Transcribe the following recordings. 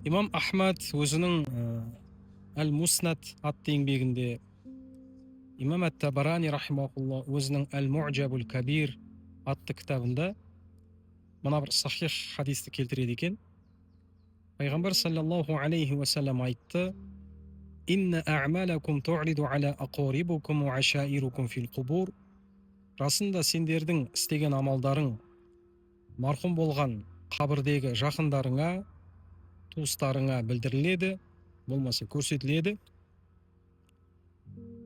Имам Ахмад өзінің Әл-Муснад атты еңбегінде, Имам Ат-Табарани рахимахулла өзінің Әл-Муъджабул Кабир атты кітабында мына бір сахих хадисті келтіреді екен. Пайғамбар саллаллаху алейхи уассалам айтты: «Инна а'малакум ту'риду аля ақорибукум ва ашаирукум фил қубур». Расында сендердің істеген амалдарың марқұм болған қабірдегі жақындарыңа, туыстарыңа білдіріледі, болмаса көрсетіледі.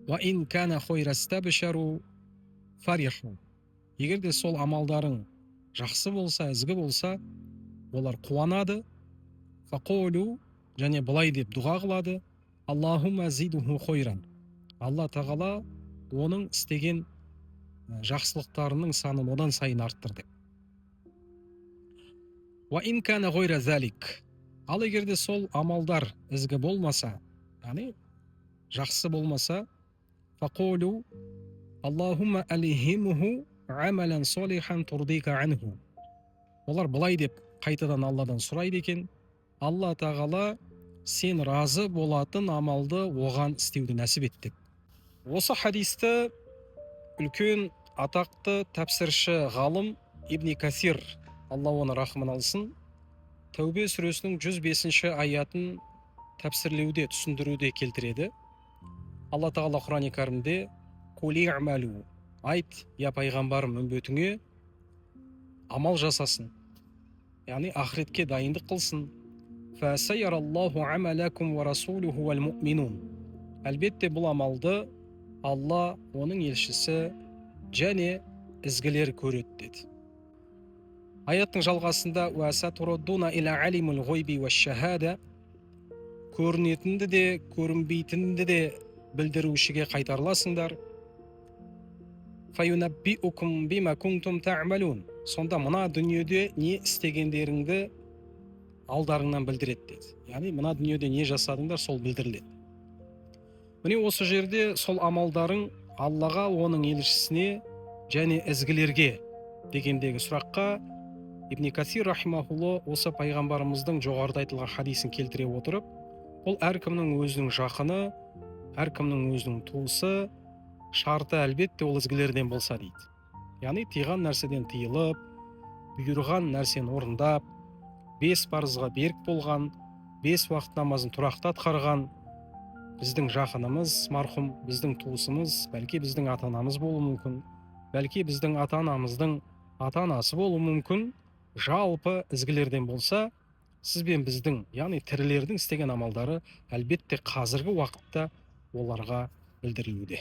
«Ва ин кана хойрастабшару фариху». Егер де сол амалдарың жақсы болса, ізгі болса, олар қуанады. «Фақолу», және былай деп дұға қылады: «Аллахумма зидуху хойран». Алла тағала оның істеген жақсылықтарының санын одан сайын арттыр деп. «Ва ин кана гойра залик». Ал егер де сол амалдар ізгі болмаса, яғни жақсы болмаса, «Фақолу Аллахумма алихимуху амалан солихан турдика анху». Олар былай деп қайтадан Алладан сұрайды екен: Алла тағала сен разы болатын амалды оған істеуді нәсіп ет деп. Осы хадисті үлкен атақты тәпсірші ғалым Ибн Касир, Алла оны рахмын алсын, Тәубе сүресінің 105-ші аятын тәпсірлеуде, түсіндіруде келтіреді. Алла тағала Құран-ы Кәрімде: «Кули амалу», айт, я пайғамбарым үмбетіңе амал жасасын, яғни ақыретке дайындық қылсын. «Фасайяраллаху амалакум ва расулуху вал муъминун». Әлбетте бұл амалды Алла, оның елшісі және ізгілер көреді деді. Аяттың жалғасында: «Ва сатуруддуна иля алимул гойби ва шахада». Көрінетінді де, көрінбейтінді де білдірушіге қайтарыласыңдар. «Фаюнаббиукум бима кунтум та'малун». Сонда мына дүниеде не істегендеріңді алдарыңнан білдіреді деді. Яғни мына дүниеде не жасадыңдар, сол білдіріледі. Міне осы жерде сол амалдарың Аллаға, оның елшісіне және ізгілерге дегендегі сұраққа Ибн Касир рахимахулла осы пайғамбарымыздың жоғарыда айтылған хадисін келтіре отырып, бұл әркімнің өзінің жақыны, әркімнің өзінің туысы, шарты әлбетте ол ізгілерден болса дейді. Яғни тыйған нәрседен тыйылып, бұйырған нәрсені орындап, 5 парызға берік болған, 5 уақыт намазын тұрақты атқарған біздің жақынымыз, марқұм біздің туысымыз, бәлки біздің ата-анамыз болуы мүмкін, бәлки біздің ата-анамыздың ата-анасы болуы мүмкін, жалпы ізгілерден болса, сіз бен біздің, яғни тірілердің істеген амалдары әлбетте қазіргі уақытта оларға білдірілуде.